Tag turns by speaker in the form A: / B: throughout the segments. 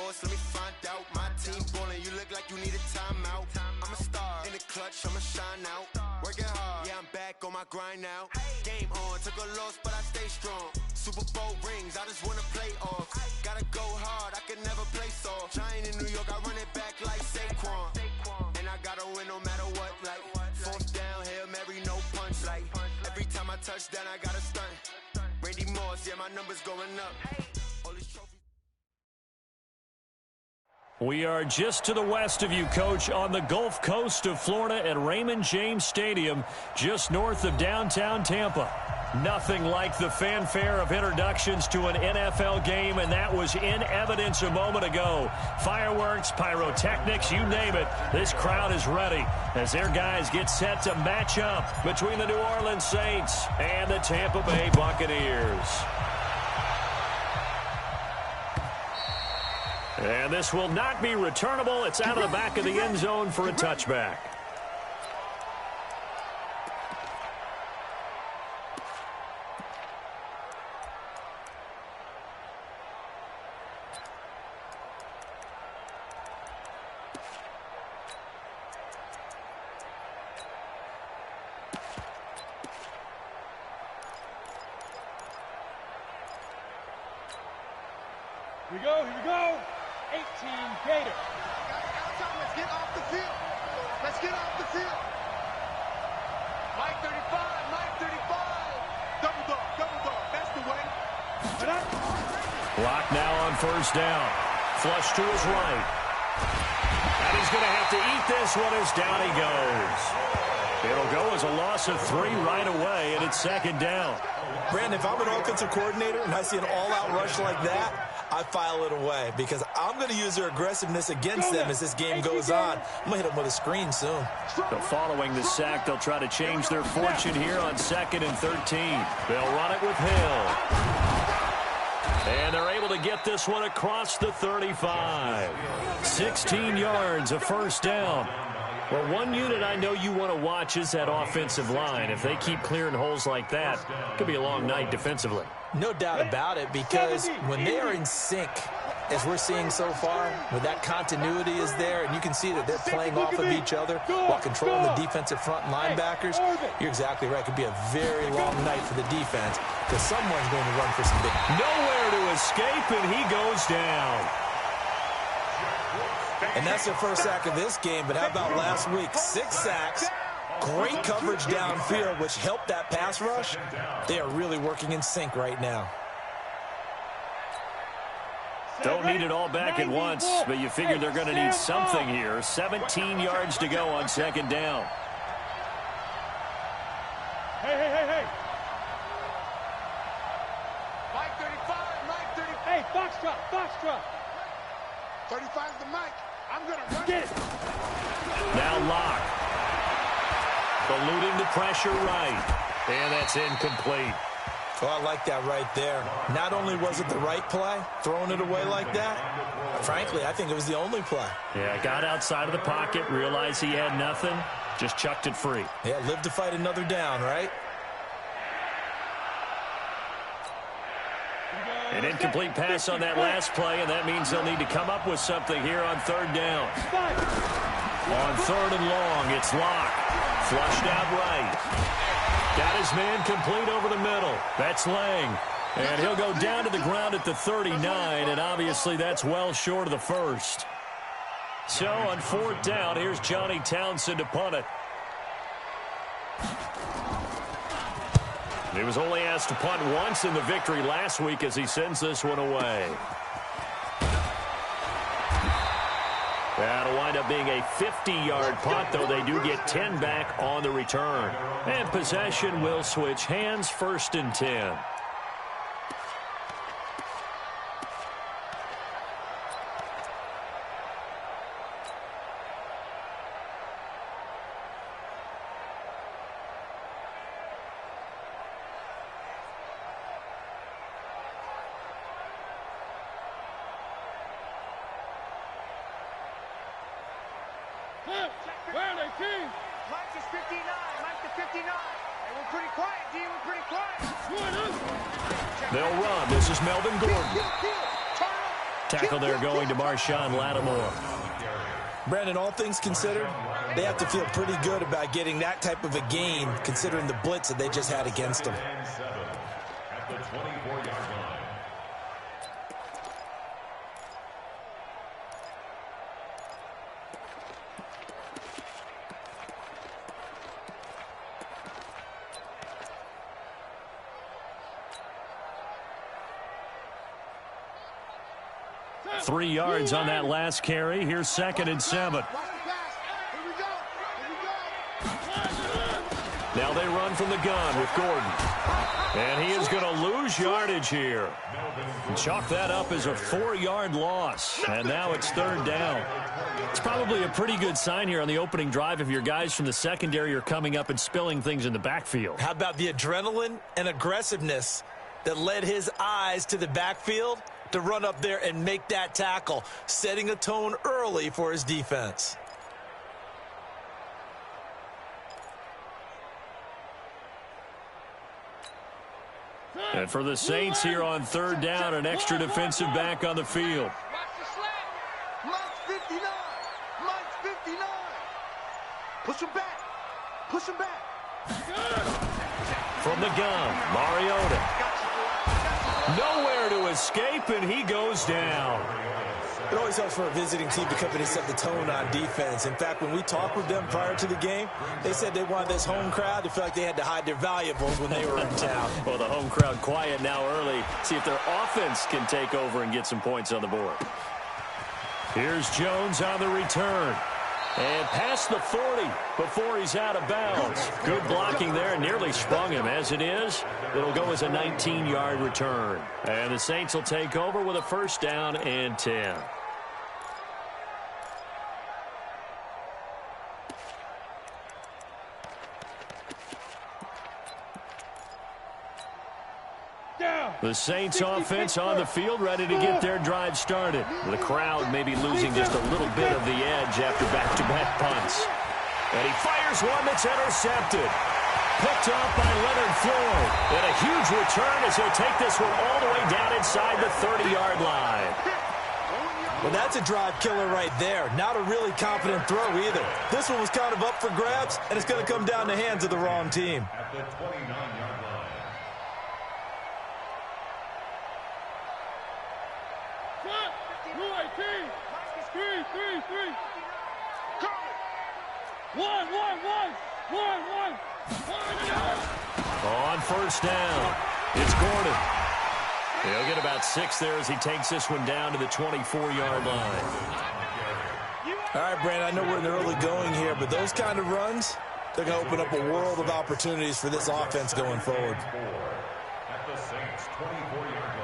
A: course, let me find out. My team ballin', you look like you need a timeout. I'm a star, in the clutch, I'ma shine out. Working hard, yeah, I'm back on my grind now. Game on, took a loss, but I stay strong. Super Bowl rings, I just wanna play off. Gotta go hard, I can never play soft. Giant in New York, I run it back like Saquon. And I gotta win no matter what, like fourth down, Hail Mary, no punch. Like every time I touch down, I gotta stunt. Randy Moss, yeah, my number's going up. All these trophies.
B: We are just to the west of you, Coach, on the Gulf Coast of Florida at Raymond James Stadium, just north of downtown Tampa. Nothing like the fanfare of introductions to an NFL game, and that was in evidence a moment ago. Fireworks, pyrotechnics, you name it. This crowd is ready as their guys get set to match up between the New Orleans Saints and the Tampa Bay Buccaneers. And this will not be returnable. It's out of the back of the end zone for a touchback.
C: Here we go, here we go. 18 Gator.
D: Let's get off the field. Let's get off the field. Mike 35, Mike 35. Double dog. That's the way.
B: Block now on first down. Flush to his right. And he's going to have to eat this one as down he goes. It'll go as a loss of 3 right away, and it's second down.
E: Brandon, if I'm an offensive coordinator and I see an all-out rush like that, I file it away because I'm going to use their aggressiveness against them as this game goes on. I'm going to hit them with a screen soon.
B: So following the sack, they'll try to change their fortune here on 2nd and 13. They'll run it with Hill. And they're able to get this one across the 35. 16 yards, a first down. Well, one unit I know you want to watch is that offensive line. If they keep clearing holes like that, it could be a long night defensively.
E: No doubt about it, because when they are in sync, as we're seeing so far, when that continuity is there, and you can see that they're playing off of each other while controlling the defensive front linebackers, you're exactly right. It could be a very long night for the defense because someone's going to run for some big.
B: Nowhere to escape, and he goes down.
E: And that's their first sack of this game, but how about last week? 6 sacks, great coverage downfield, which helped that pass rush. They are really working in sync right now.
B: Don't need it all back at once, but you figure they're going to need something here. 17 yards to go on second down.
C: Hey.
D: Mike 35, Mike 35.
C: Hey, Foxtrot.
D: 35's the Mike. I'm going to run
C: Get it.
B: Now Locke. Eluding the pressure right. And that's incomplete.
E: Oh, I like that right there. Not only was it the right play, throwing it away like that, frankly, I think it was the only play.
B: Yeah, got outside of the pocket, realized he had nothing, just chucked it free.
E: Yeah, live to fight another down, right?
B: An incomplete pass on that last play, and that means they'll need to come up with something here on third down. On third and long, it's Locke. Flushed out right. Got his man complete over the middle. That's Lang. And he'll go down to the ground at the 39, and obviously that's well short of the first. So on fourth down, here's Johnny Townsend to punt it. He was only asked to punt once in the victory last week as he sends this one away. That'll wind up being a 50-yard punt, though they do get 10 back on the return. And possession will switch hands, 1st and 10.
C: Where are they, team?
D: Mike is 59. Mike to 59. Hey, we're pretty quiet, D. We're pretty quiet.
B: They'll run. This is Melvin Gordon.
D: Turn up.
B: Tackle there going to Marshawn Lattimore.
E: Brandon, all things considered, they have to feel pretty good about getting that type of a gain, considering the blitz that they just had against them.
F: At the 24-yard line.
B: Three yards on that last carry. Here's 2nd and 7. Now they run from the gun with Gordon. And he is going to lose yardage here. Chalk that up as a 4-yard loss. And now it's 3rd down. It's probably a pretty good sign here on the opening drive if your guys from the secondary are coming up and spilling things in the backfield.
E: How about the adrenaline and aggressiveness that led his eyes to the backfield to run up there and make that tackle, setting a tone early for his defense.
B: And for the Saints here on 3rd down, an extra defensive back on the field.
D: Mike's 59. Mike's 59. Push him back. Push him back.
B: From the gun, Mariota. Nowhere to escape, and he goes down.
E: It always helps for a visiting team to come in and set the tone on defense. In fact, when we talked with them prior to the game, they said they wanted this home crowd to feel like they had to hide their valuables when they were in town.
B: Well, the home crowd quiet now early. See if their offense can take over and get some points on the board. Here's Jones on the return. And past the 40 before he's out of bounds. Good blocking there. Nearly sprung him. As it is, it'll go as a 19-yard return. And the Saints will take over with a 1st down and 10. The Saints offense on the field, ready to get their drive started. The crowd may be losing just a little bit of the edge after back-to-back punts. And he fires one that's intercepted. Picked off by Leonard Floyd. And a huge return as he'll take this one all the way down inside the 30-yard line.
E: Well, that's a drive killer right there. Not a really confident throw either. This one was kind of up for grabs, and it's going to come down the hands of the wrong team.
F: At the 29-yard line.
B: On 1st down, it's Gordon. He'll get about 6 there as he takes this one down to the 24-yard line.
E: All right, Brandon, I know we're in the early going here, but those kind of runs, they're going to open up a world of opportunities for this offense going forward.
F: At the Saints' 24-yard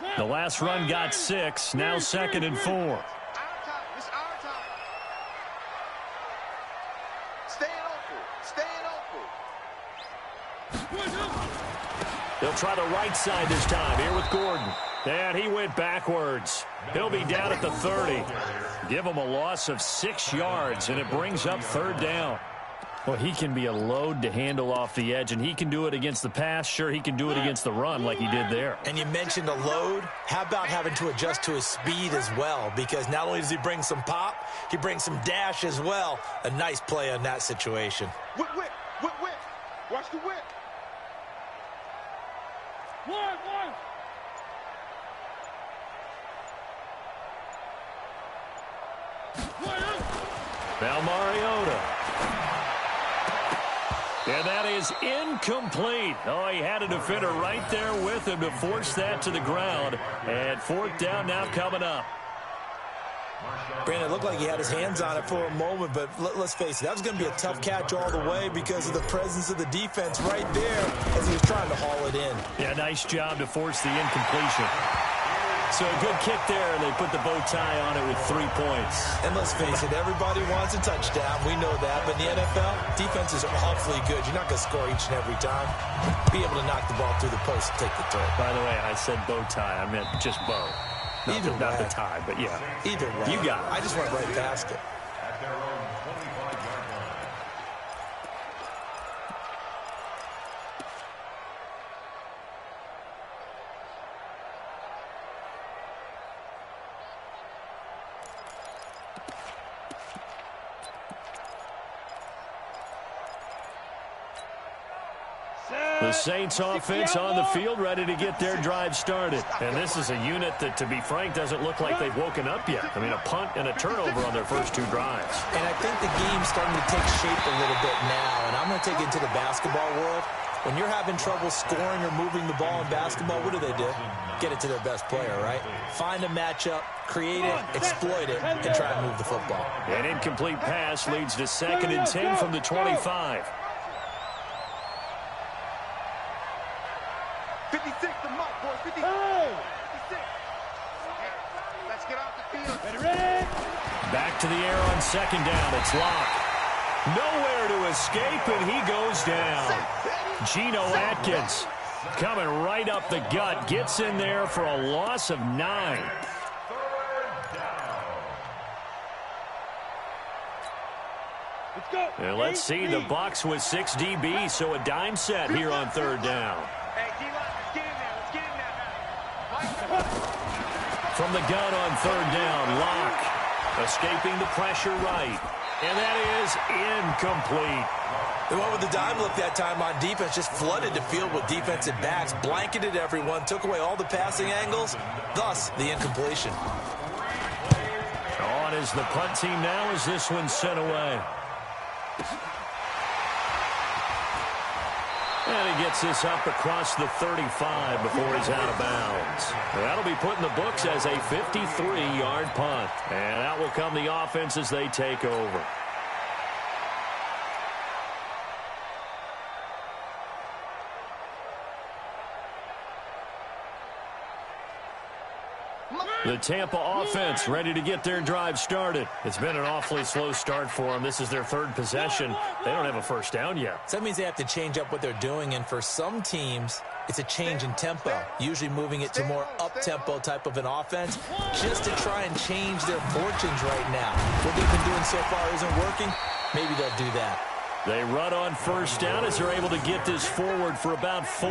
F: line.
B: The last run got 6, now 2nd and 4.
D: It's our time. Staying open.
B: They'll try the right side this time here with Gordon. And he went backwards. He'll be down at the 30. Give him a loss of 6 yards, and it brings up 3rd down. Well, he can be a load to handle off the edge, and he can do it against the pass. Sure, he can do it against the run like he did there.
E: And you mentioned a load. How about having to adjust to his speed as well? Because not only does he bring some pop, he brings some dash as well. A nice play on that situation.
D: Whip. Watch the whip. One.
B: Now Mariota. And that is incomplete. Oh, he had a defender right there with him to force that to the ground. And 4th down now coming up.
E: Brandon, it looked like he had his hands on it for a moment, but let's face it, that was going to be a tough catch all the way because of the presence of the defense right there as he was trying to haul it in.
B: Yeah, nice job to force the incompletion. So a good kick there, and they put the bow tie on it with 3 points.
E: And let's face it, everybody wants a touchdown. We know that. But in the NFL, defenses are awfully good. You're not going to score each and every time. Be able to knock the ball through the post and take the turn.
B: By the way, I said bow tie. I meant just bow. Not the tie, but yeah.
E: Either way.
B: You got it.
E: I just went right past it.
F: At their own 25-yard line.
B: Saints offense on the field, ready to get their drive started. And this is a unit that, to be frank, doesn't look like they've woken up yet. I mean, a punt and a turnover on their first two drives.
E: And I think the game's starting to take shape a little bit now. And I'm going to take it into the basketball world. When you're having trouble scoring or moving the ball in basketball, what do? Get it to their best player, right? Find a matchup, create it, exploit it, and try and move the football.
B: An incomplete pass leads to 2nd and 10 from the 25.
D: 56 to Mike, boys. 56. 56. Let's get off the field.
C: Ready?
B: Back to the air on 2nd down. It's Locke. Nowhere to escape, and he goes down. Geno Atkins coming right up the gut. Gets in there for a loss of 9.
C: Let's go.
B: And let's see, the Bucs with 6 DBs, so a dime set here on 3rd down.
D: Hey, D-line, let's get in there. Let's get in there now.
B: From the gun on 3rd down, Locke escaping the pressure right. And that is incomplete.
E: The one with the dime look that time on defense just flooded the field with defensive backs, blanketed everyone, took away all the passing angles, thus the incompletion.
B: On is the punt team now as this one's sent away. And he gets this up across the 35 before he's out of bounds. That'll be put in the books as a 53-yard punt. And out will come the offense as they take over. The Tampa offense ready to get their drive started. It's been an awfully slow start for them. This is their 3rd possession. They don't have a first down yet.
E: So that means they have to change up what they're doing, and for some teams, it's a change in tempo, usually moving it to more up-tempo type of an offense, just to try and change their fortunes right now. What they've been doing so far isn't working. Maybe they'll do that.
B: They run on 1st down as they're able to get this forward for about 4.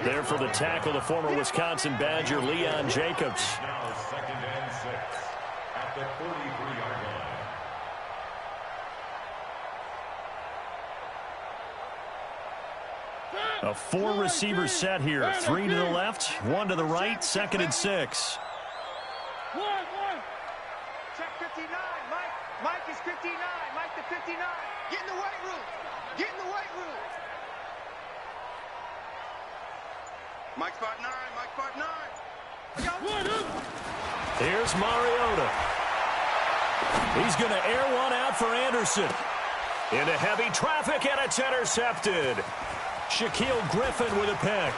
B: There for the tackle, the former Wisconsin Badger, Leon Jacobs.
F: Now 2nd and 6 at the 43-yard line.
B: A 4-receiver set here. 3 to the left, 1 to the right, 2nd and 6.
D: Check 59. Mike is 59. Mike to 59. Get in the weight room. Get in the weight room. Mike spot 9. Mike spot 9.
B: Here's Mariota. He's going to air one out for Anderson. Into heavy traffic, and it's intercepted. Shaquille Griffin with a pick.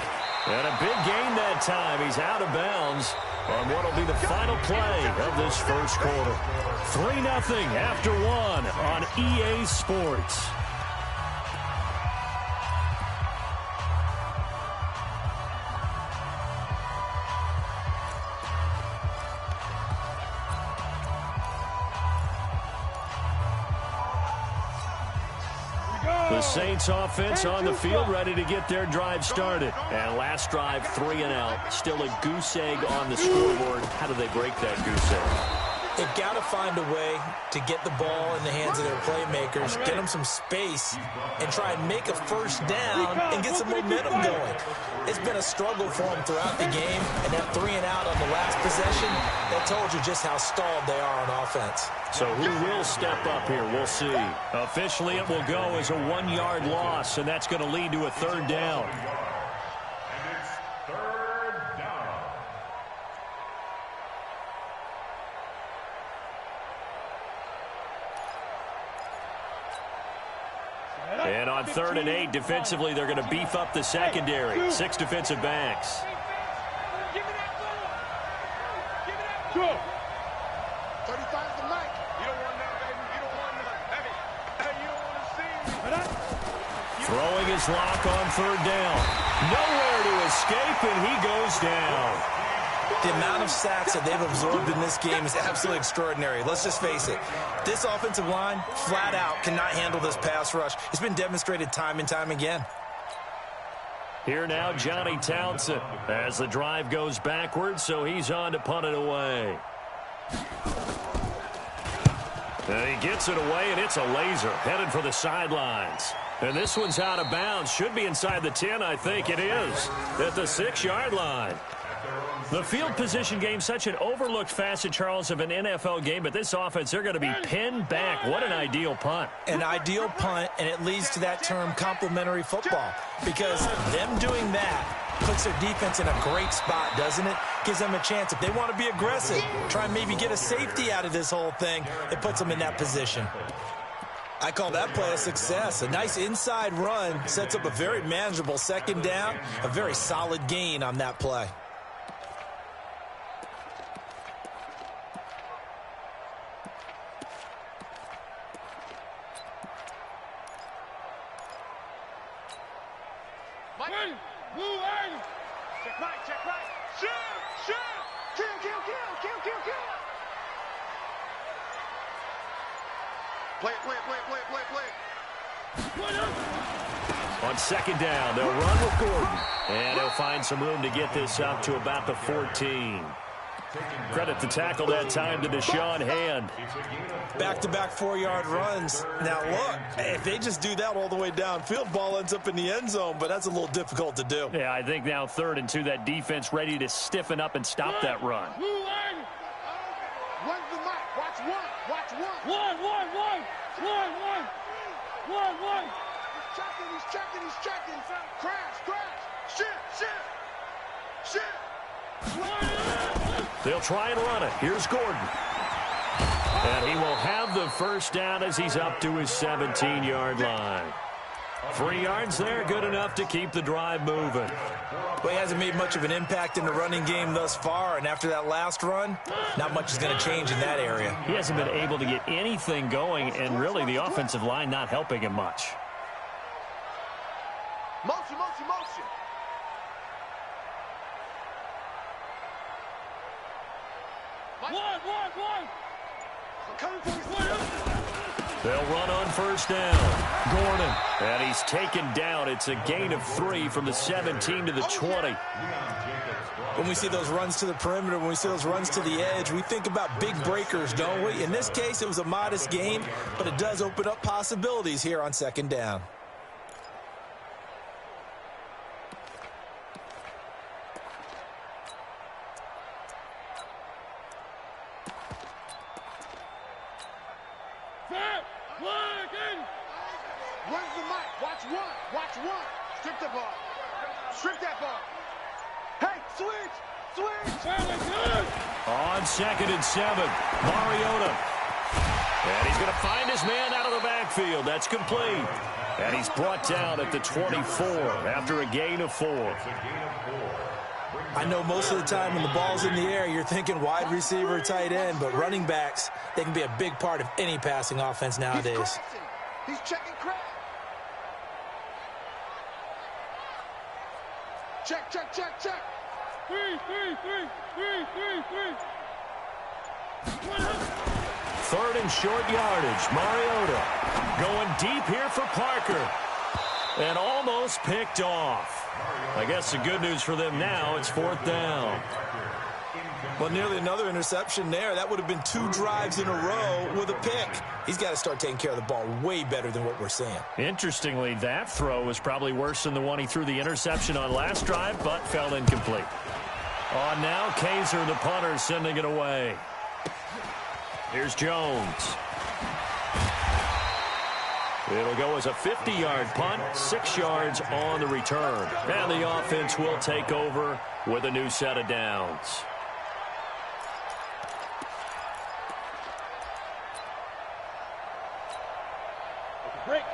B: And a big gain that time. He's out of bounds on what will be the final play of this first quarter. 3-0 after 1 on EA Sports. The Saints offense on the field ready to get their drive started. And last drive, 3 and out. Still a goose egg on the scoreboard. How do they break that goose egg?
E: They've got to find a way to get the ball in the hands of their playmakers, get them some space, and try and make a first down and get some momentum going. It's been a struggle for them throughout the game, and that 3 and out on the last possession, that told you just how stalled they are on offense.
B: So who will step up here? We'll see. Officially, it will go as a 1-yard loss, and that's going to lead to a 3rd down.
F: And it's 3rd down.
B: And on 3rd and 8, defensively, they're going to beef up the secondary. 6 defensive backs.
D: Give me that ball. Give me that ball. 35 to Mike. You don't want that, baby. You don't want that. Hey, you don't want to see.
B: Throwing his lock on 3rd down. Nowhere to escape, and he goes down.
E: The amount of sacks that they've absorbed in this game is absolutely extraordinary. Let's just face it. This offensive line, flat out, cannot handle this pass rush. It's been demonstrated time and time again.
B: Here now, Johnny Townsend, as the drive goes backwards, so he's on to punt it away. And he gets it away, and it's a laser, headed for the sidelines. And this one's out of bounds. Should be inside the 10, I think it is, at the 6-yard line. The field position game, such an overlooked facet, Charles, of an NFL game, but this offense, they're going to be pinned back. What an ideal punt.
E: An ideal punt, and it leads to that term complementary football, because them doing that puts their defense in a great spot, doesn't it? Gives them a chance. If they want to be aggressive, try and maybe get a safety out of this whole thing, it puts them in that position. I call that play a success. A nice inside run sets up a very manageable second down, a very solid gain on that play.
D: Check right. Shoot! Kill! Play it.
B: On second down, they'll run with Gordon. And he'll find some room to get this up to about the 14. Credit the tackle that time to Deshaun Hand.
E: Back-to-back 4-yard runs. Now, look, if they just do that all the way downfield, ball ends up in the end zone, but that's a little difficult to do.
B: Yeah, I think now 3rd and 2, that defense ready to stiffen up and stop that run.
D: When's the mic? Watch one. One. He's checking. Crash. Shit.
B: They'll try and run it. Here's Gordon. And he will have the first down as he's up to his 17-yard line. 3 yards there, good enough to keep the drive moving.
E: Well, he hasn't made much of an impact in the running game thus far, and after that last run, not much is going to change in that area.
B: He hasn't been able to get anything going, and really the offensive line not helping him much.
D: Motion. One.
B: They'll run on first down. Gordon. And he's taken down. It's a gain of 3 from the 17 to the 20.
E: When we see those runs to the perimeter, when we see those runs to the edge, we think about big breakers, don't we? In this case, it was a modest gain, but it does open up possibilities here on second down.
D: Where's the mic? Watch one. Strip that ball. Hey, switch.
B: On 2nd and 7, Mariota. And he's going to find his man out of the backfield. That's complete. And he's brought down at the 24 after a gain of 4.
E: I know most of the time when the ball's in the air, you're thinking wide receiver, tight end, but running backs, they can be a big part of any passing offense nowadays.
D: He's checking crack. Check. 3.
B: 3rd and short yardage. Mariota going deep here for Parker. And almost picked off. I guess the good news for them now, it's 4th down.
E: Well, nearly another interception there. That would have been 2 drives in a row with a pick. He's got to start taking care of the ball way better than what we're seeing.
B: Interestingly, that throw was probably worse than the one he threw the interception on last drive, but fell incomplete. On now, Kaiser, the punter, sending it away. Here's Jones. It'll go as a 50-yard punt, 6 yards on the return. And the offense will take over with a new set of downs.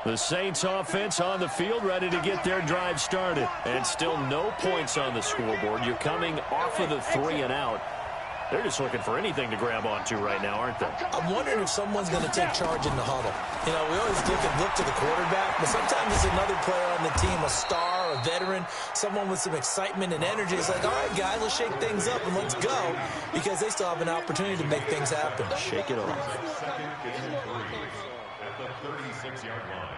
B: The Saints offense on the field, ready to get their drive started. And still no points on the scoreboard. You're coming off of the 3 and out. They're just looking for anything to grab onto right now, aren't they?
E: I'm wondering if someone's going to take charge in the huddle. You know, we always look to the quarterback, but sometimes it's another player on the team, a star, a veteran, someone with some excitement and energy. It's like, all right, guys, let's shake things up and let's go, because they still have an opportunity to make things happen.
B: Shake it off.
F: At the 36-yard line.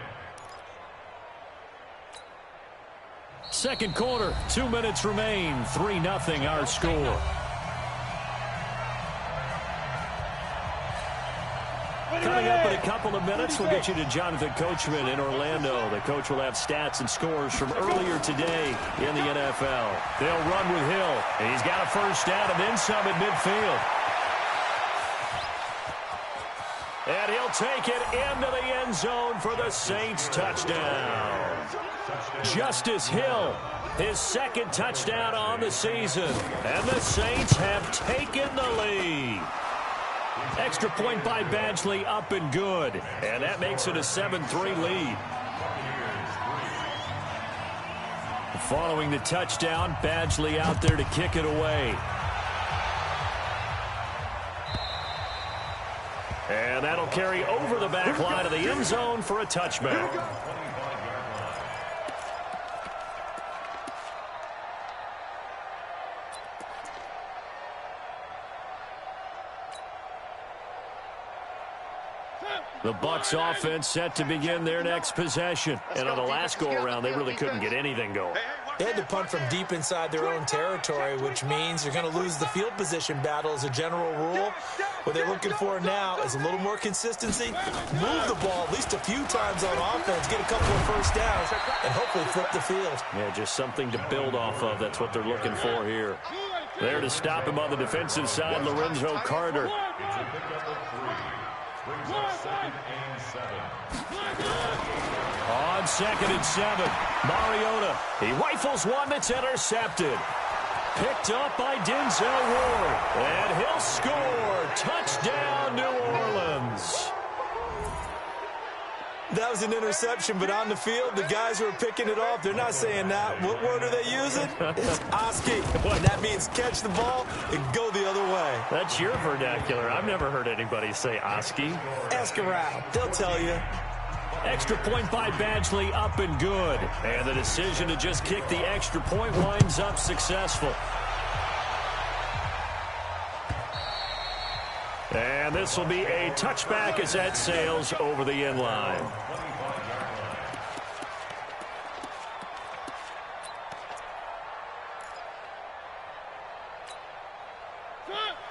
B: Second quarter, 2 minutes remain. 3-0 our score. Coming up in a couple of minutes, we'll get you to Jonathan Coachman in Orlando. The coach will have stats and scores from earlier today in the NFL. They'll run with Hill. And he's got a first down and then some at midfield. And he'll take it into the end zone for the Saints touchdown. Justice Hill, his second touchdown on the season. And the Saints have taken the lead. Extra point by Badgley, up and good. And that makes it a 7-3 lead. Following the touchdown, Badgley out there to kick it away. And that'll carry over the back line of the end zone for a touchback. The Bucs offense set to begin their next possession. And on the last go-around, they really couldn't get anything going.
E: They had to punt from deep inside their own territory, which means you're going to lose the field position battle as a general rule. What they're looking for now is a little more consistency, move the ball at least a few times on offense, get a couple of first downs, and hopefully flip the field.
B: Yeah, just something to build off of. That's what they're looking for here. There to stop him on the defensive side, Lorenzo Carter. On 2nd and 7, Mariota. He rifles one that's intercepted. Picked up by Denzel Ward. And he'll score. Touchdown, New Orleans.
E: That was an interception, but on the field, the guys who are picking it off, they're not saying that. What word are they using? It's Oski. And that means catch the ball and go the other way.
B: That's your vernacular. I've never heard anybody say Oski.
E: Ask around. They'll tell you.
B: Extra point by Badgley, up and good. And the decision to just kick the extra point winds up successful. And this will be a touchback as that sails over the end line.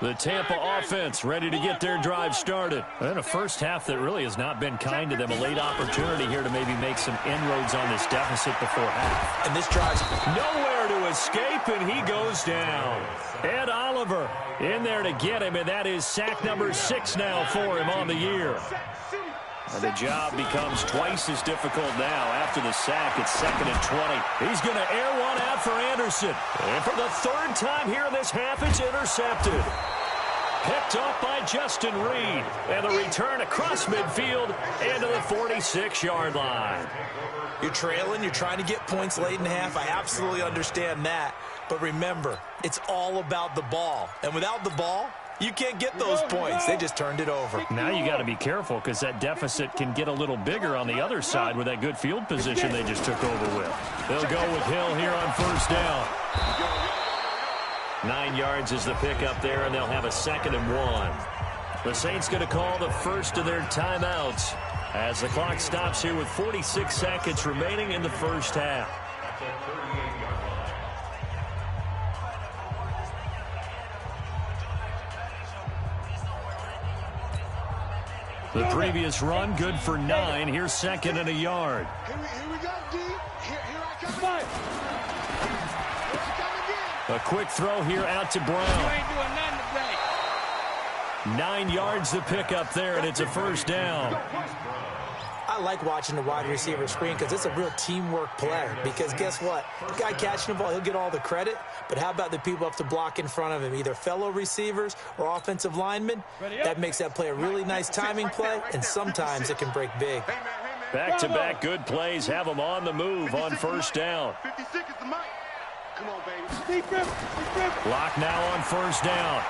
B: The Tampa offense ready to get their drive started. And a first half that really has not been kind to them. A late opportunity here to maybe make some inroads on this deficit before half.
E: And this drive's
B: nowhere to escape, and he goes down. Ed Oliver in there to get him, and that is sack number 6 now for him on the year. And the job becomes twice as difficult now. After the sack, it's 2nd and 20. He's going to air one out for Anderson. And for the 3rd time here in this half, it's intercepted. Picked up by Justin Reed. And the return across midfield and to the 46-yard line.
E: You're trailing. You're trying to get points late in the half. I absolutely understand that. But remember, it's all about the ball. And without the ball, you can't get those points. They just turned it over.
B: Now you got to be careful because that deficit can get a little bigger on the other side with that good field position they just took over with. They'll go with Hill here on first down. 9 yards is the pickup there, and they'll have a 2nd and 1. The Saints going to call the first of their timeouts as the clock stops here with 46 seconds remaining in the first half. The previous run, good for 9. Here's 2nd and a yard.
D: Here we go, D. Here I come.
B: A quick throw here out to Brown.
C: You ain't doing nothing today.
B: 9 yards the pickup there, and it's a first down.
E: I like watching the wide receiver screen because it's a real teamwork play. Because guess what? The guy catching the ball, he'll get all the credit. But how about the people up to block in front of him, either fellow receivers or offensive linemen? That makes that play a really nice timing play, and sometimes it can break big.
B: Back-to-back good plays have them on the move on first down.
D: 56 is the mic. Come on, baby.
B: Clock now on first down.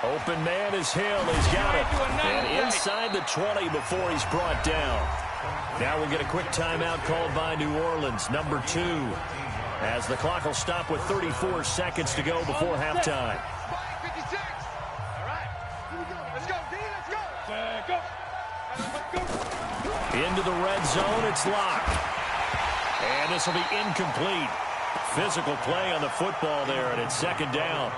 B: Open man is Hill. He's got it. And inside the 20 before he's brought down. Now we'll get a quick timeout called by New Orleans, number 2. As the clock will stop with 34 seconds to go before halftime.
D: 56. All right. Here we go. Let's go, D. Let's go.
B: Into the red zone. It's locked. And this will be incomplete. Physical play on the football there, and it's 2nd down.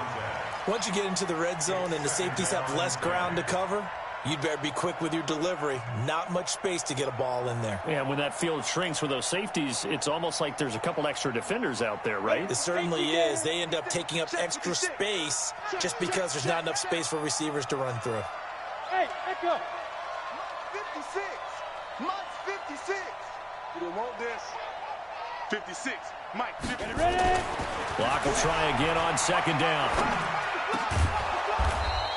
E: Once you get into the red zone and the safeties have less ground to cover, You'd better be quick with your delivery. Not much space to get a ball in there.
B: Yeah, when that field shrinks with those safeties, it's almost like there's a couple extra defenders out there, right?
E: It certainly is. They end up taking up extra space just because there's not enough space for receivers to run through.
D: Hey, echo. 56. Mike's 56. You don't want this. 56. Mike, 50. Ready?
B: Block will try again on second down.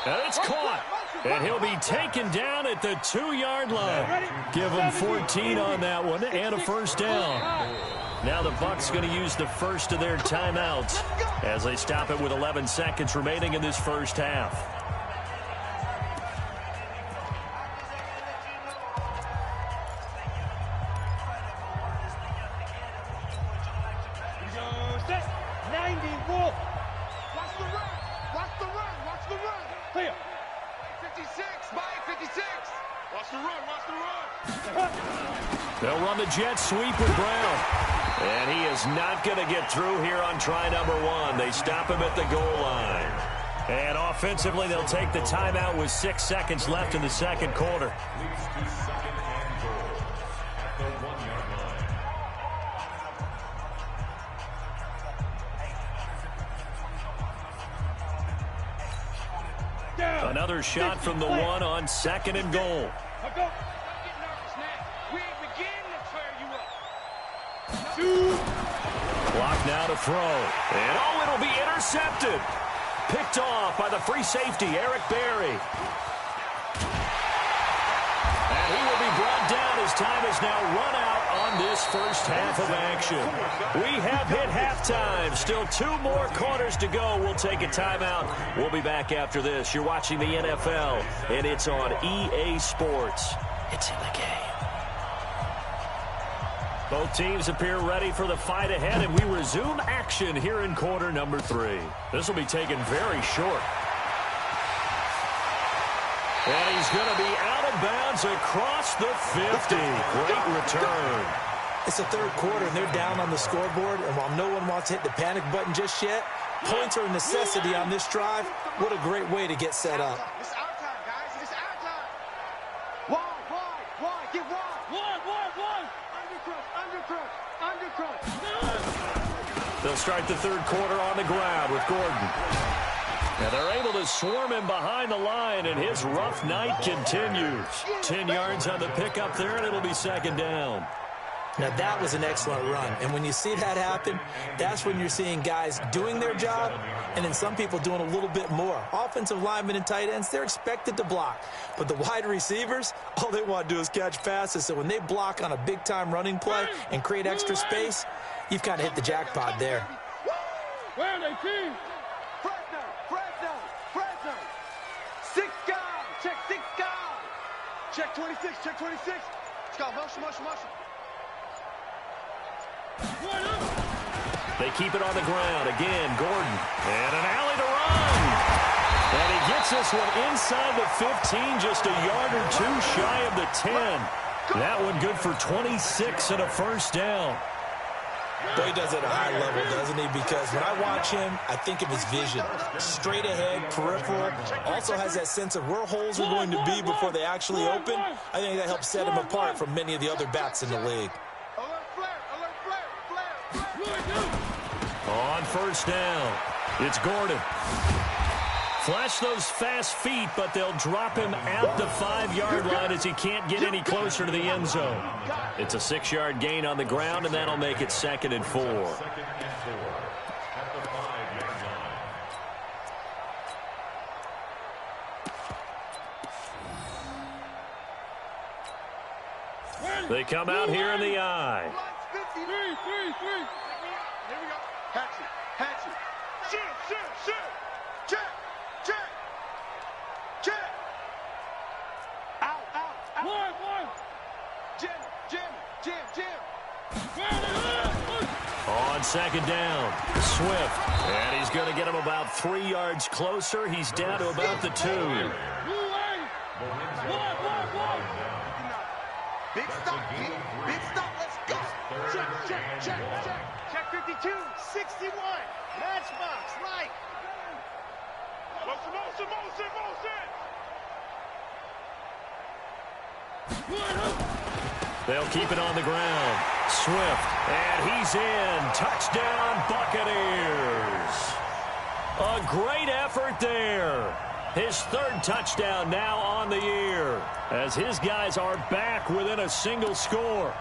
B: And it's caught. And he'll be taken down at the 2-yard line. Give him 14 on that one and a first down. Now the Bucs going to use the first of their timeouts as they stop it with 11 seconds remaining in this first half. They'll run the jet sweep with Brown. And he is not going to get through here on try number 1. They stop him at the goal line. And offensively, they'll take the timeout with 6 seconds left in the second quarter. Another shot from the 1 on second and goal. Block now to throw. And oh, it'll be intercepted. Picked off by the free safety, Eric Berry. And he will be brought down as time is now run out on this first half of action. We have hit halftime. Still 2 more quarters to go. We'll take a timeout. We'll be back after this. You're watching the NFL, and it's on EA Sports. It's in the game. Both teams appear ready for the fight ahead, and we resume action here in quarter number 3. This will be taken very short. And he's going to be out of bounds across the 50. Great return.
E: It's the third quarter, and they're down on the scoreboard, and while no one wants to hit the panic button just yet, points are a necessity on this drive. What a great way to get set up.
D: It's our time, guys. It's our time. Wide. Get wide. Undercrunch.
B: They'll start the third quarter on the ground with Gordon. And they're able to swarm him behind the line, and his rough night continues. 10 yards on the pickup there, and it'll be second down.
E: Now, that was an excellent run. And when you see that happen, that's when you're seeing guys doing their job and then some people doing a little bit more. Offensive linemen and tight ends, they're expected to block. But the wide receivers, all they want to do is catch passes. So when they block on a big-time running play and create extra space, you've kind of hit the jackpot there.
D: Where are they, team? Fresno. 6 guys. Check 6 guys. Check 26. Let's go. Motion.
B: They keep it on the ground. Again, Gordon. And an alley to run. And he gets this one inside the 15, just a yard or 2 shy of the 10. That one good for 26 and a first down.
E: Boy, he does it at a high level, doesn't he? Because when I watch him, I think of his vision. Straight ahead, peripheral. Also has that sense of where holes are going to be before they actually open. I think that helps set him apart from many of the other bats in the league.
B: On first down, it's Gordon. Flash those fast feet, but they'll drop him at the 5-yard line as he can't get any closer to the end zone. It's a 6-yard gain on the ground, and that'll make it 2nd and 4. They come out here in the eye.
D: Three. Here we go. Hatchet. Shoot. Check. Out. One. Jim.
B: On second down, Swift. And he's going to get him about 3 yards closer. He's down to about the 2.
D: Big stop, let's go. Check 52, 61. Matchbox, right. Motion.
B: They'll keep it on the ground. Swift, and he's in. Touchdown, Buccaneers. A great effort there. His third touchdown now on the year, as his guys are back within a single score.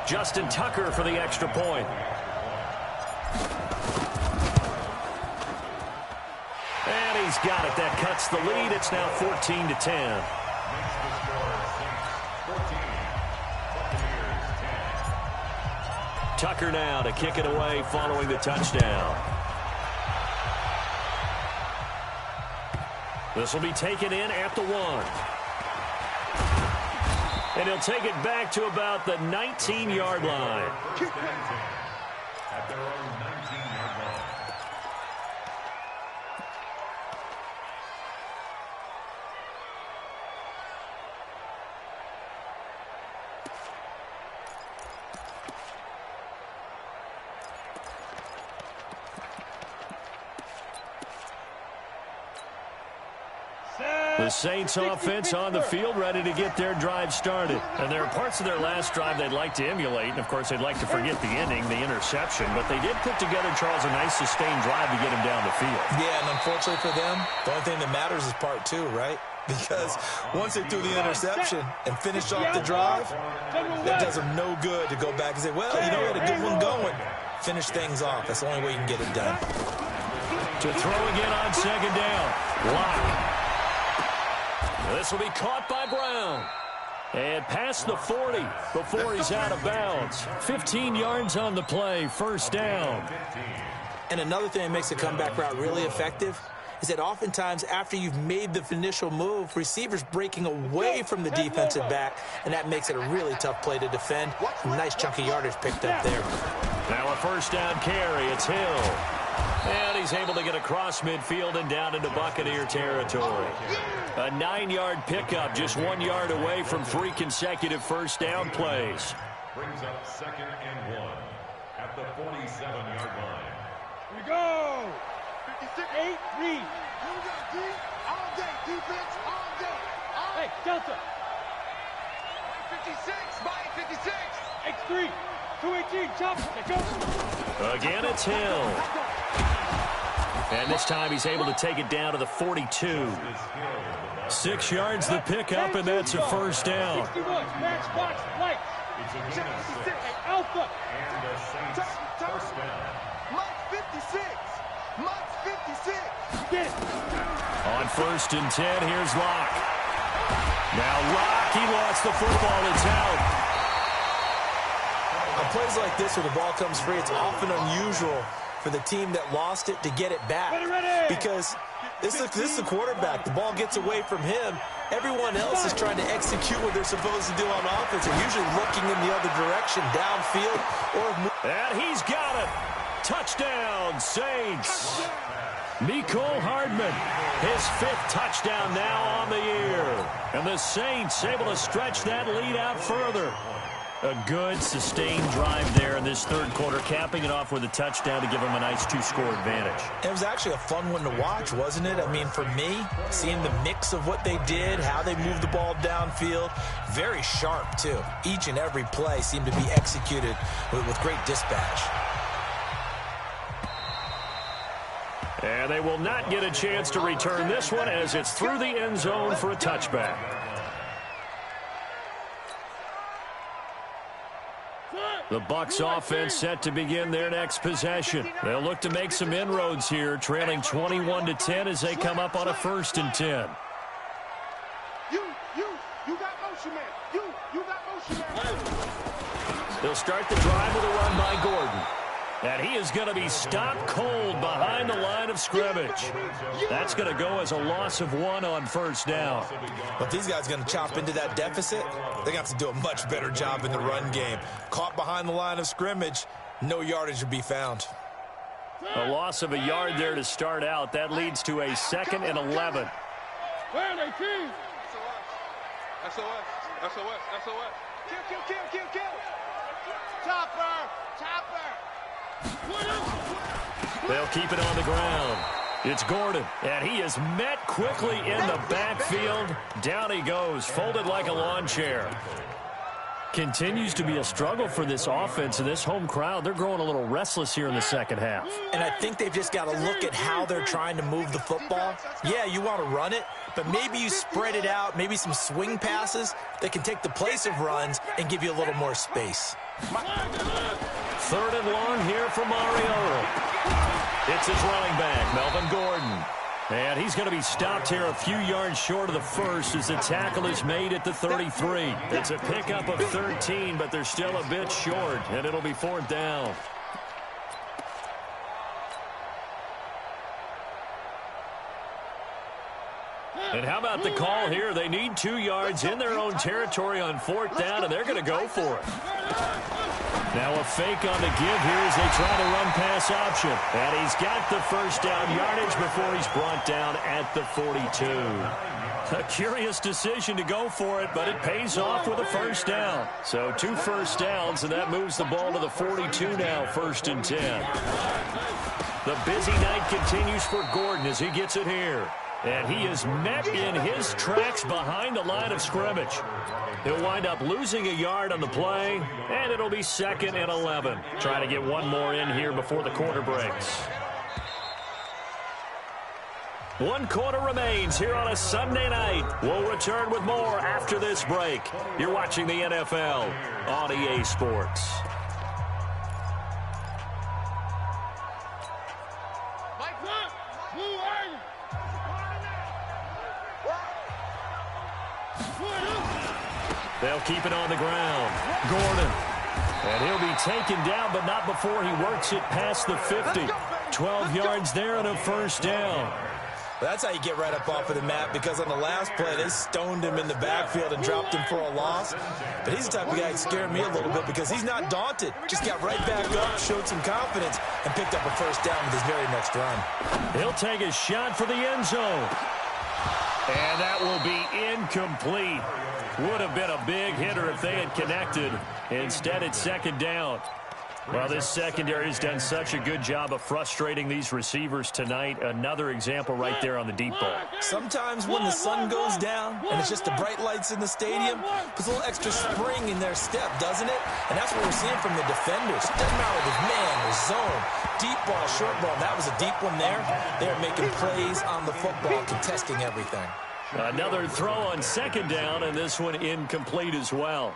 B: Justin Tucker for the extra point. And he's got it. That cuts the lead. It's now 14-10. Tucker now to kick it away following the touchdown. This will be taken in at the 1. And he'll take it back to about the 19-yard line.
F: At their own 19-yard line.
B: The Saints offense on the field, ready to get their drive started. And there are parts of their last drive they'd like to emulate. And, of course, they'd like to forget the ending, the interception. But they did put together, Charles, a nice sustained drive to get him down the field. Yeah, and unfortunately for them, the only thing that matters is part 2, right? Because once they threw the interception and finished off the drive, that does them no good to go back and say, well, you know, we had a good one going. Finish things off. That's the only way you can get it done. To throw again on second down. Wow. This will be caught by Brown. And past the 40 before he's out of bounds. 15 yards on the play, first down.
E: And another thing that makes the comeback route really effective is that oftentimes after you've made the initial move, receivers breaking away from the defensive back, and that makes it a really tough play to defend. A nice chunk of yardage picked up there.
B: Now a first down carry. It's Hill. And he's able to get across midfield and down into Buccaneer territory. A 9-yard pickup, just 1 yard away from 3 consecutive first down plays.
F: Brings up 2nd and 1 at the 47-yard line.
D: Here we go. 56, 8, read. Here we go, D. All day, defense, all day. Hey, Delta. 56, by 56. X3, 218, chop. Let's go.
B: Again, it's Hill. And this time he's able to take it down to the 42. 6 yards the pickup, and that's a first down.
D: 61, matchbox, light.
F: It's a gain of 6.
D: Alpha.
F: And the Saints first down.
D: Mike 56. Mike 56. Get it.
B: On 1st and 10, here's Locke. Now Locke, he lost the football. It's out.
E: On plays like this where the ball comes free, it's often unusual for the team that lost it to get it back. Because this is the quarterback. The ball gets away from him. Everyone else is trying to execute what they're supposed to do on offense. They're usually looking in the other direction, downfield.
B: And he's got it. Touchdown, Saints. Mecole Hardman, his 5th touchdown now on the year. And the Saints able to stretch that lead out further. A good, sustained drive there in this third quarter, capping it off with a touchdown to give them a nice 2-score advantage.
E: It was actually a fun one to watch, wasn't it? I mean, for me, seeing the mix of what they did, how they moved the ball downfield, very sharp, too. Each and every play seemed to be executed with great dispatch.
B: And they will not get a chance to return this one as it's through the end zone for a touchback. The Bucs offense set to begin their next possession. They'll look to make some inroads here, trailing 21-10 as they come up on a 1st and 10.
D: You got motion, man. You got motion, man.
B: They'll start the drive with a run by Gordon. And he is going to be stopped cold behind the line of scrimmage. That's going to go as a loss of 1 on 1st down.
E: But if these guys are going to chop into that deficit, they're going to have to do a much better job in the run game. Caught behind the line of scrimmage, no yardage to be found.
B: A loss of a yard there to start out. That leads to a 2nd and 11.
D: Where are they, team? SOS. Kill. Chopper.
B: They'll keep it on the ground. It's Gordon, and he is met quickly in the backfield. Down he goes, folded like a lawn chair. Continues to be a struggle for this offense and this home crowd. They're growing a little restless here in the second half.
E: And I think they've just got to look at how they're trying to move the football. Yeah, you want to run it, but maybe you spread it out, maybe some swing passes that can take the place of runs and give you a little more space.
B: Third and long here for Mariota. It's his running back, Melvin Gordon. And he's going to be stopped here a few yards short of the first as the tackle is made at the 33. It's a pickup of 13, but they're still a bit short, and it'll be fourth down. And how about the call here? They need 2 yards in their own territory on fourth down, and they're going to go for it. Now a fake on the give here as they try to run pass option. And he's got the first down yardage before he's brought down at the 42. A curious decision to go for it, but it pays off with a first down. So 2 first downs, and that moves the ball to the 42 now, 1st and 10. The busy night continues for Gordon as he gets it here. And he is met in his tracks behind the line of scrimmage. He'll wind up losing a yard on the play, and it'll be 2nd and 11. Try to get one more in here before the quarter breaks. 1 quarter remains here on a Sunday night. We'll return with more after this break. You're watching the NFL on EA Sports. They'll keep it on the ground. Gordon. And he'll be taken down, but not before he works it past the 50. 12 yards there and a first down.
E: That's how you get right up off of the mat, because on the last play, they stoned him in the backfield and dropped him for a loss. But he's the type of guy that scared me a little bit because he's not daunted. Just got right back up, showed some confidence, and picked up a first down with his very next run.
B: He'll take a shot for the end zone. And that will be incomplete. Would have been a big hitter if they had connected. Instead, it's 2nd down. Well, this secondary has done such a good job of frustrating these receivers tonight. Another example right there on the deep ball.
E: Sometimes when the sun goes down and it's just the bright lights in the stadium, puts a little extra spring in their step, doesn't it? And that's what we're seeing from the defenders. Doesn't matter if it's man or zone, deep ball, short ball. That was a deep one there. They're making plays on the football, contesting everything.
B: Another throw on 2nd down, and this one incomplete as well.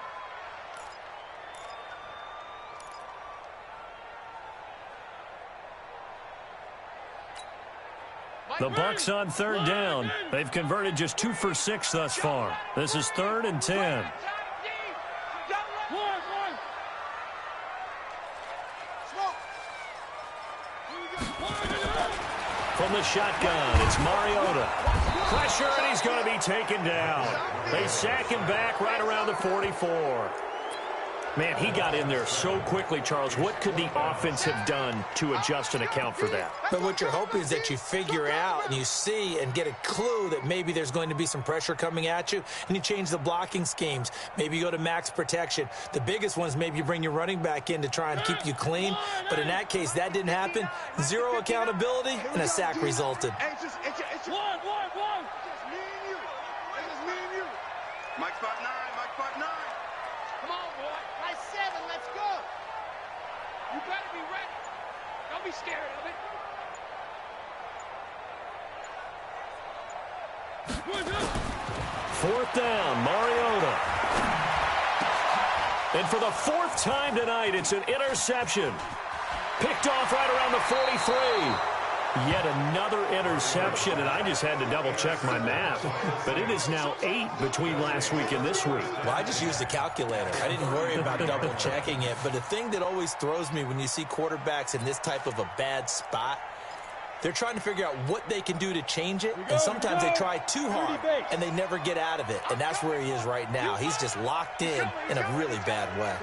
B: The Bucs on 3rd down. They've converted just 2 for 6 thus far. This is 3rd and 10. From the shotgun, it's Mariota. Pressure, and he's going to be taken down. They sack him back right around the 44. Man, he got in there so quickly, Charles. What could the offense have done to adjust and account for that?
E: But what you're hoping is that you figure out and you see and get a clue that maybe there's going to be some pressure coming at you, and you change the blocking schemes. Maybe you go to max protection. The biggest one is maybe you bring your running back in to try and keep you clean. But in that case, that didn't happen. 0 accountability, and a sack resulted.
D: It's just me and you. It's just me and you. Mike spot 9. Come on, boy. Nice 7. Let's go. You better be ready. Don't be scared of it.
B: 4th down, Mariota. And for the 4th time tonight, it's an interception. Picked off right around the 43. Yet another interception, and I just had to double-check my math. But it is now 8 between last week and this week.
E: Well, I just used a calculator. I didn't worry about double-checking it. But the thing that always throws me when you see quarterbacks in this type of a bad spot, they're trying to figure out what they can do to change it, and sometimes they try too hard, and they never get out of it. And that's where he is right now. He's just locked in a really bad way.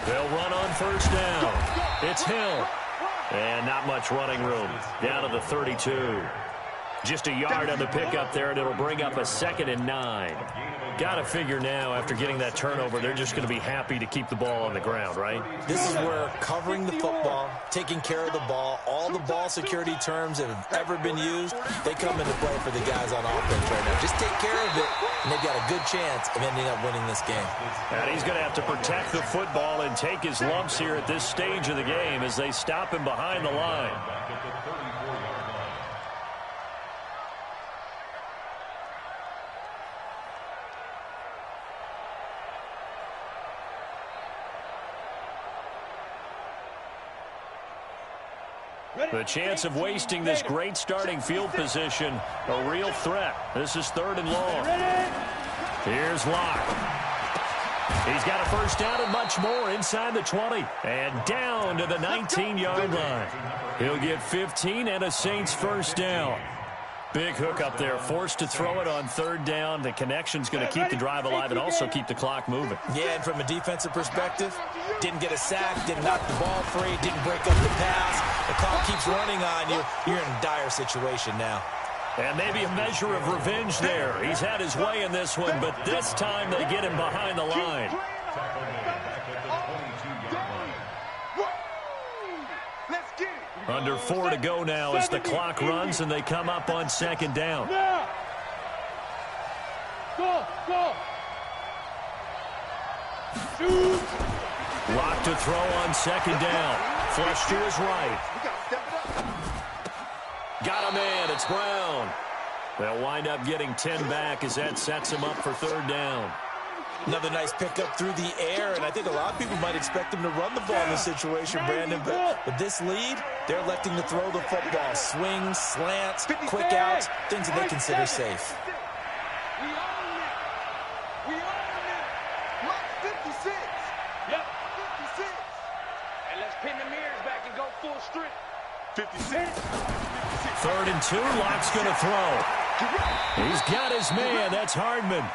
B: They'll run on 1st down. It's Hill. And not much running room. Down to the 32. Just a yard on the pickup there, and it'll bring up a 2nd and 9. Got to figure now, after getting that turnover, they're just going to be happy to keep the ball on the ground, right?
E: This is where covering the football, taking care of the ball, all the ball security terms that have ever been used, they come into play for the guys on offense right now. Just take care of it, and they've got a good chance of ending up winning this game.
B: And he's going to have to protect the football and take his lumps here at this stage of the game as they stop him behind the line. The chance of wasting this great starting field position, a real threat. This is 3rd and long. Here's Locke. He's got a first down and much more inside the 20. And down to the 19-yard line. He'll get 15 and a Saints first down. Big hook up there, forced to throw it on 3rd down. The connection's going to keep the drive alive and also keep the clock moving.
E: Yeah, and from a defensive perspective, didn't get a sack, didn't knock the ball free, didn't break up the pass. The clock keeps running on you. You're in a dire situation now.
B: And maybe a measure of revenge there. He's had his way in this one, but this time they get him behind the line. Under 4 to go now as the clock runs and they come up on 2nd down. Locked to throw on 2nd down. Flush to his right. Got a man. It's Brown. They'll wind up getting 10 back as that sets him up for 3rd down.
E: Another nice pickup through the air, and I think a lot of people might expect him to run the ball in this situation, Brandon, but with this lead, they're electing to throw the football. Swings, slants, quick outs, things that they consider safe.
D: We own it. Mark 56. Yep. 56. And let's pin the mirrors back and go full strength. 56.
B: 3rd and 2, Locke's going to throw. He's got his man. That's Hardman.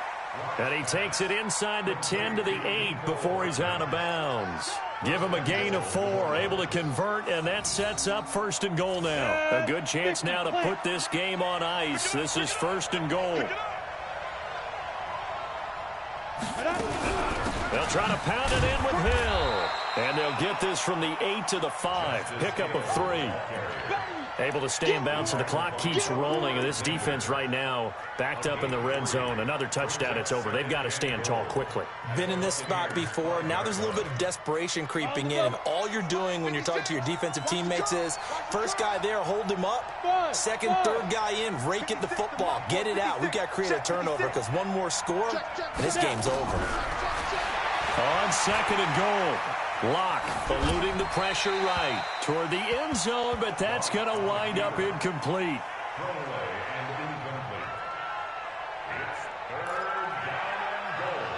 B: And he takes it inside the 10 to the 8 before he's out of bounds. Give him a gain of 4, able to convert, and that sets up 1st and goal now. A good chance now to put this game on ice. This is 1st and goal. They'll try to pound it in with Hill. And they'll get this from the 8 to the 5. Pickup of 3. Able to stay in bounds, so the clock keeps rolling. And this defense right now backed up in the red zone. Another touchdown, it's over. They've got to stand tall quickly.
E: Been in this spot before. Now there's a little bit of desperation creeping in. And all you're doing when you're talking to your defensive teammates is, first guy there, hold him up. Second, 3rd guy in, rake at the football. Get it out. We've got to create a turnover because one more score, and this game's over.
B: On 2nd and goal. Locke eluding the pressure right toward the end zone, but that's going to wind up incomplete.
F: Throwaway and incomplete. It's 3rd down and goal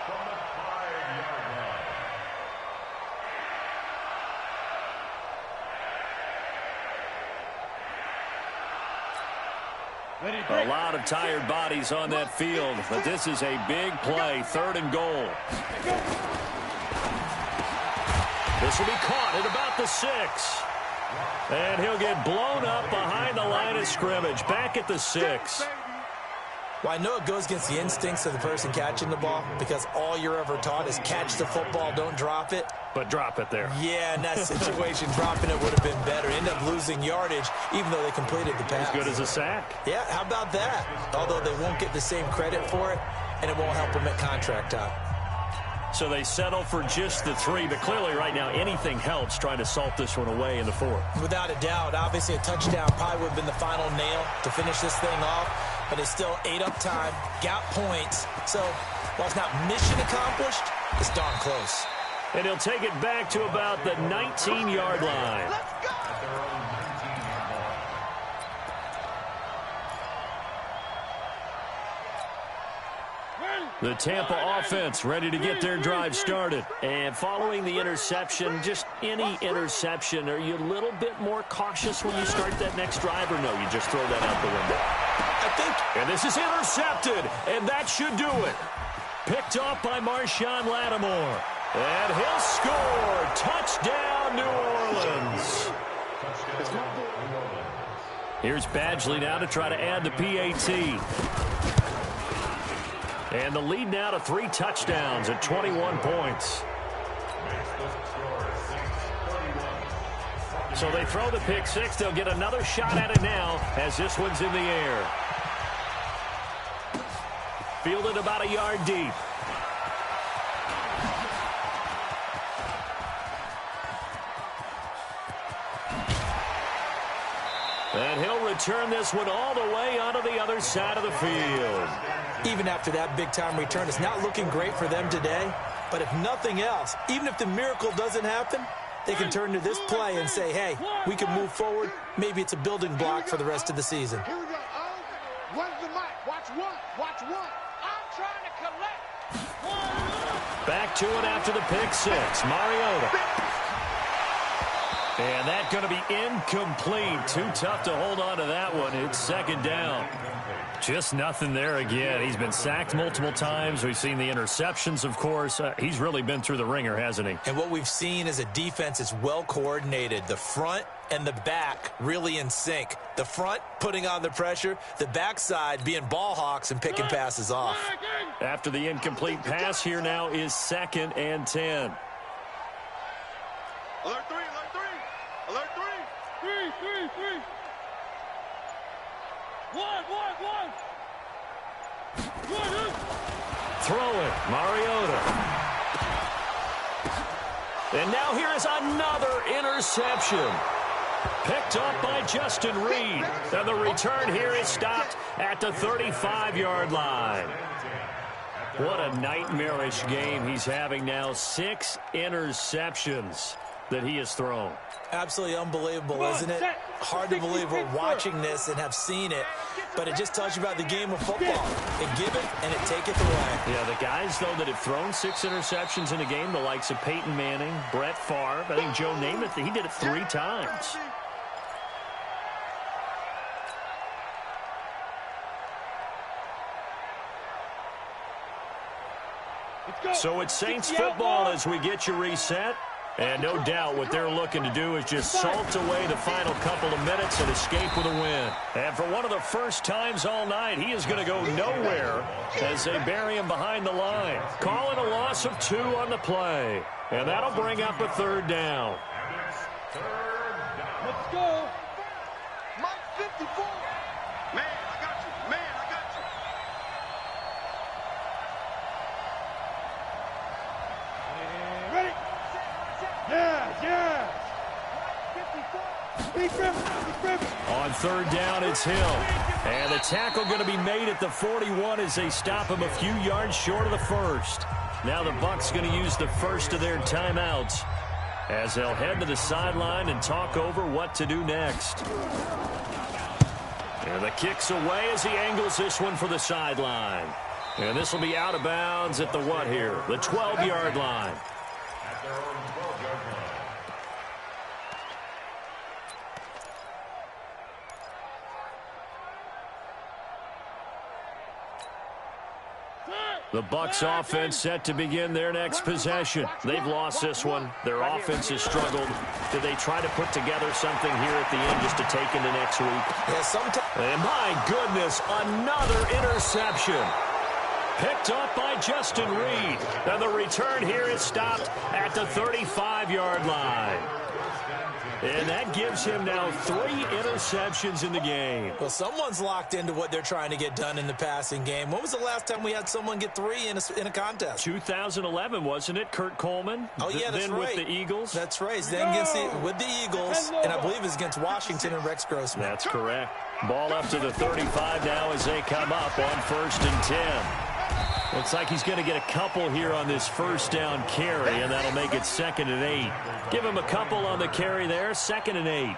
F: from the 5-yard line.
B: A lot of tired bodies on that field, but this is a big play. 3rd and goal. This will be caught at about the 6. And he'll get blown up behind the line of scrimmage. Back at the 6.
E: Well, I know it goes against the instincts of the person catching the ball because all you're ever taught is catch the football, don't drop it.
B: But drop it there.
E: Yeah, in that situation, dropping it would have been better. End up losing yardage, even though they completed the pass.
B: As good as a sack.
E: Yeah, how about that? Although they won't get the same credit for it, and it won't help them at contract time.
B: So they settle for just the 3, but clearly right now anything helps trying to salt this one away in the 4th.
E: Without a doubt, obviously a touchdown probably would have been the final nail to finish this thing off, but it's still ate up time, got points. So while it's not mission accomplished, it's darn close.
B: And he'll take it back to about the 19-yard line.
D: Let's go.
B: The Tampa offense ready to get their drive started. And following the interception, just any interception, are you a little bit more cautious when you start that next drive, or no, you just throw that out the window?
E: I think.
B: And this is intercepted, and that should do it. Picked off by Marshawn Lattimore. And he'll score. Touchdown, New Orleans. Here's Badgley now to try to add the PAT. And the lead now to 3 touchdowns at 21 points. So they throw the pick six. They'll get another shot at it now as this one's in the air. Fielded about a yard deep. And he'll return this one all the way onto the other side of the field.
E: Even after that big-time return, it's not looking great for them today. But if nothing else, even if the miracle doesn't happen, they can turn to this play and say, hey, we can move forward. Maybe it's a building block for the rest of the season.
D: Here we go. Where's the mic? Watch one. Watch one. I'm trying to collect.
B: Back to it after the pick six. Mariota. And that's going to be incomplete. Too tough to hold on to that one. It's second down. Just nothing there again. He's been sacked multiple times. We've seen the interceptions, of course. He's really been through the ringer, hasn't he?
E: And what we've seen is a defense that's well coordinated. The front and the back really in sync. The front putting on the pressure. The backside being ball hawks and picking passes off.
B: After the incomplete pass, here now is 2nd and 10.
D: Alert 3, alert 3. Alert 3. 3. 1.
B: Throw it, Mariota. And now here is another interception. Picked up by Justin Reed. And the return here is stopped at the 35-yard line. What a nightmarish game he's having now. 6 interceptions that he has thrown.
E: Absolutely unbelievable, isn't it? Hard to believe we're watching this and have seen it, but it just tells you about the game of football. It give it and it taketh away.
B: Yeah, the guys, though, that have thrown 6 interceptions in a game, the likes of Peyton Manning, Brett Favre, I think Joe Namath, he did it 3 times. So it's Saints football as we get you reset. And no doubt what they're looking to do is just salt away the final couple of minutes and escape with a win. And for one of the first times all night, he is going to go nowhere as they bury him behind the line. Calling a loss of 2 on the play. And that'll bring up a 3rd down.
D: Let's go. Mike 54. Man, I got you. Man, I got you. Ready? Yes.
B: On 3rd down, it's Hill. And the tackle going to be made at the 41 as they stop him a few yards short of the 1st. Now the Bucs going to use the first of their timeouts as they'll head to the sideline and talk over what to do next. And the kick's away as he angles this one for the sideline. And this will be out of bounds at the what here? The 12-yard line. The Bucs offense set to begin their next possession. They've lost this one. Their offense has struggled. Do they try to put together something here at the end just to take into next week?
E: Yeah,
B: and my goodness, another interception. Picked up by Justin Reed. And the return here is stopped at the 35-yard line. And that gives him now 3 interceptions in the game.
E: Well, someone's locked into what they're trying to get done in the passing game. When was the last time we had someone get 3 in a contest?
B: 2011, wasn't it? Kurt Coleman.
E: Oh, yeah, that's
B: then
E: right.
B: With the Eagles.
E: That's right. Then with the Eagles, and I believe it's against Washington and Rex Grossman.
B: That's correct. Ball up to the 35 now as they come up on 1st and 10. Looks like he's going to get a couple here on this 1st down carry, and that'll make it 2nd and 8. Give him a couple on the carry there, 2nd and 8.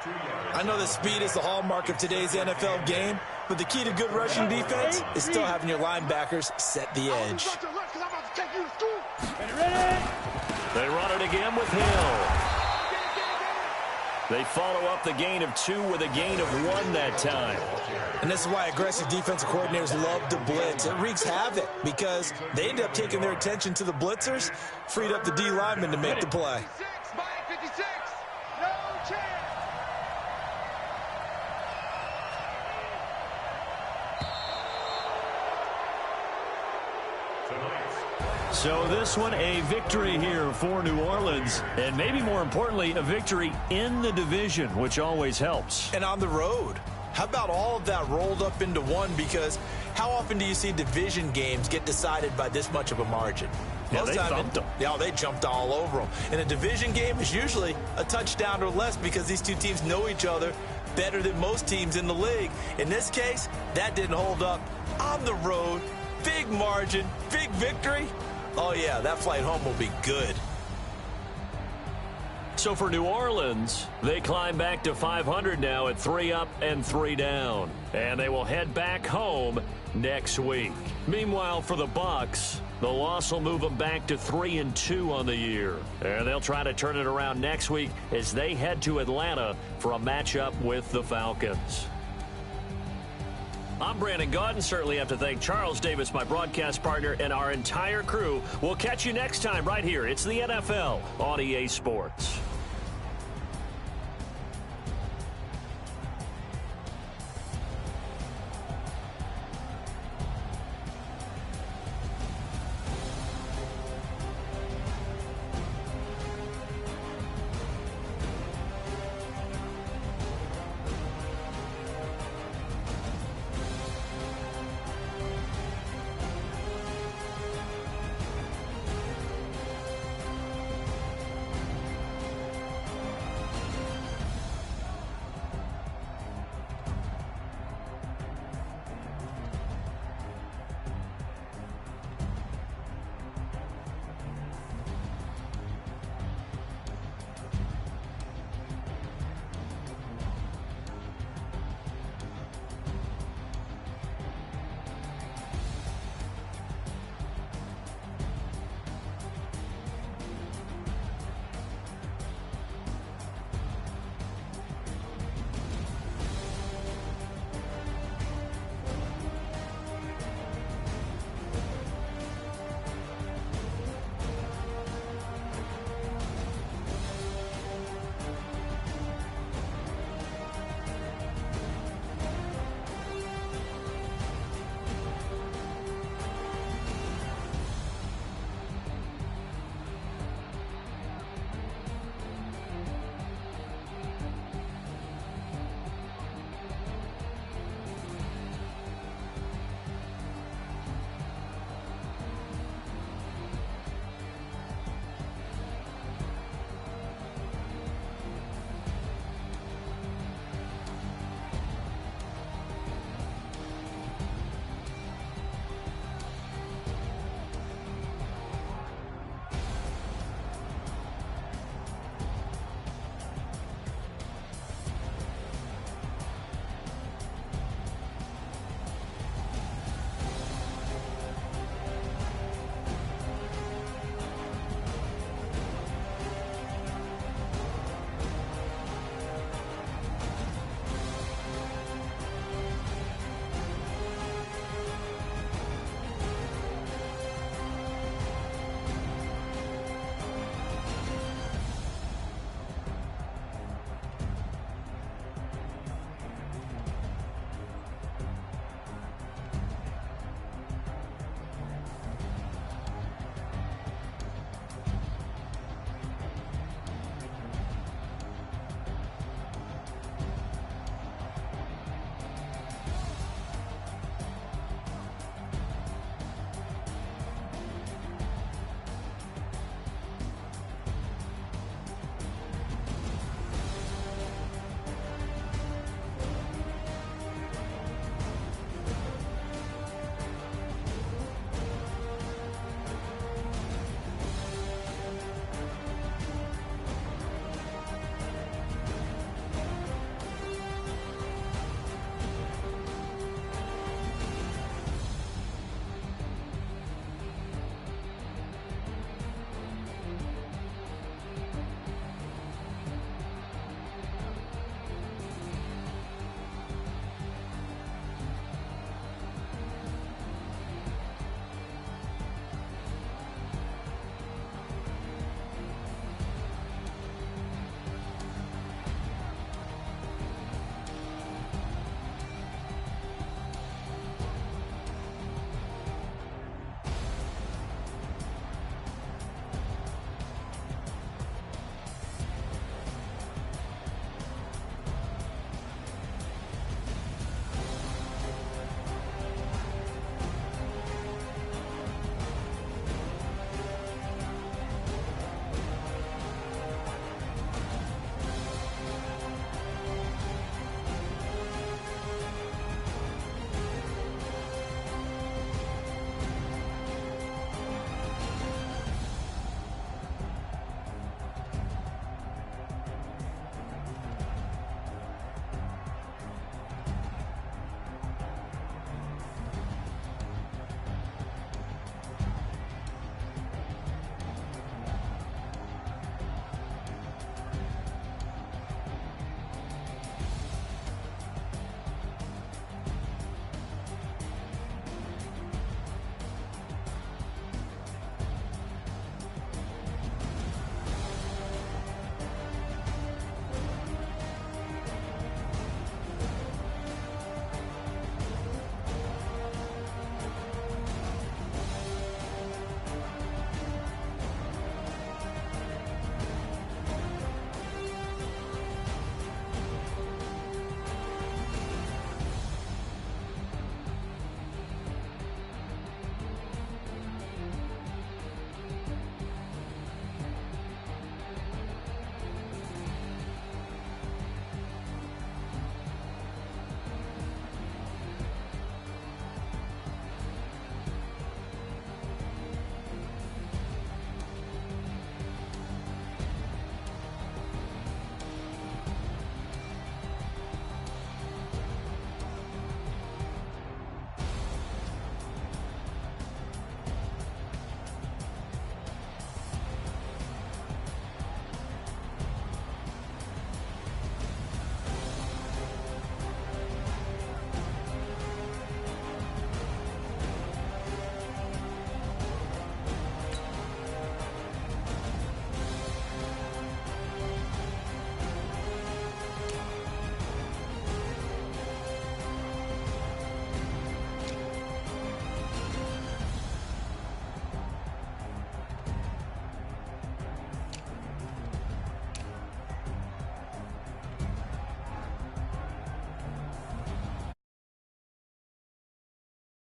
E: I know that speed is the hallmark of today's NFL game, but the key to good rushing defense is still having your linebackers set the edge.
B: They run it again with Hill. They follow up the gain of 2 with a gain of 1 that time.
E: And this is why aggressive defensive coordinators love to blitz. It wreaks havoc because they end up taking their attention to the blitzers, freed up the D lineman to make the play.
D: 56. No chance.
B: So this one, a victory here for New Orleans, and maybe more importantly, a victory in the division, which always helps.
E: And on the road. How about all of that rolled up into one? Because how often do you see division games get decided by this much of a margin?
B: Yeah, they thumped them.
E: Yeah, they jumped all over them. And a division game is usually a touchdown or less because these two teams know each other better than most teams in the league. In this case, that didn't hold up. On the road, big margin, big victory. Oh, yeah, that flight home will be good.
B: So for New Orleans, they climb back to 500 now at 3 up and 3 down. And they will head back home next week. Meanwhile, for the Bucs, the loss will move them back to 3-2 on the year. And they'll try to turn it around next week as they head to Atlanta for a matchup with the Falcons. I'm Brandon Gaudin. Certainly have to thank Charles Davis, my broadcast partner, and our entire crew. We'll catch you next time right here. It's the NFL on EA Sports.